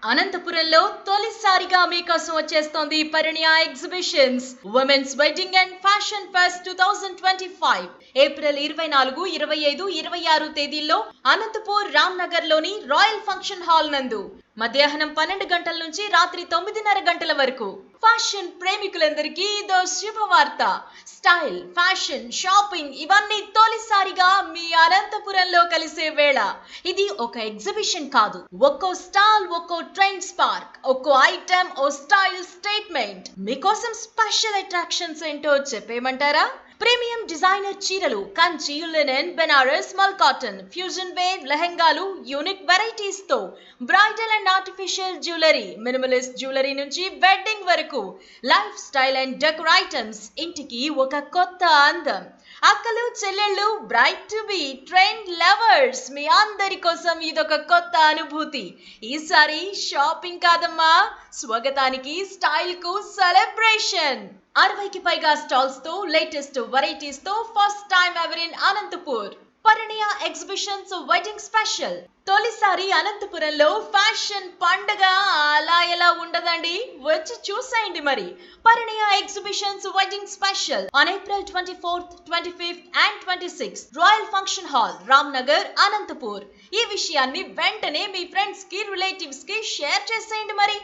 అనంతపురంలో తొలిసారిగా మీకోసం వచ్చేస్తోంది Parinaya exhibitions women's wedding and fashion fest 2025 April 24, 25, 26 తేదీల్లో అనంతపూర్ రామ్నగర్ లోని రాయల్ ఫంక్షన్ హాల్ నందు మధ్యాహ్నం 12 గంటల నుంచి రాత్రి 9:30 గంటల వరకు ఫ్యాషన్ ప్రేమికులందరికీ ఇదో శుభవార్త. స్టైల్, ఫ్యాషన్, షాపింగ్ ఇవన్నీ తొలిసారిగా మీ అనంతపురంలో కలిసే వేళ. ఇది ఒక ఎగ్జిబిషన్ కాదు, ఒక్కో స్టాల్ ఒక్కో ట్రెండ్ స్పార్క్, ఒక్కో ఐటమ్ ఓ స్టైల్ స్టేట్మెంట్. మీకోసం స్పెషల్ అట్రాక్షన్స్ ఏంటో చెప్పేయమంటారా? ప్రీమియం డిజైనర్ చీరలు, కంచి, లినెన్, బెనారస్, మల్ కాటన్, ఫ్యూజన్ వేర్, లెహెంగాలు, యూనిక్ వెరైటీస్ తో bridal and artificial jewellery, minimalist jewellery నుంచి వెడ్డింగ్ వరకు lifestyle and decor items. ఇంటికి ఒక కొత్త అందం. అక్కలు, చెల్లెళ్ళు, bright to be, trend lovers మీ అందరి కోసం ఇదొక కొత్త అనుభూతి. ఈసారి షాపింగ్ కాదమ్మా, స్వాగతానికి, స్టైల్ కు సెలబ్రేషన్. 60కి పైగా స్టాల్స్ తో లేటెస్ట్ వెరైటీస్ తో first time ever in Anantapur. Parinaya exhibitions wedding special. తొలిసారి అనంతపురంలో ఫ్యాషన్ పండగ అలా ఎలా ఉండదండి, వచ్చి చూసేయండి మరి. Parinaya exhibitions wedding special on April 24th, 25th and 26th royal function hall, Ramnagar, Anantapur. ఈ విషయాన్ని వెంటనే మీ ఫ్రెండ్స్ కి, రిలేటివ్స్ కి షేర్ చేసేయండి మరి.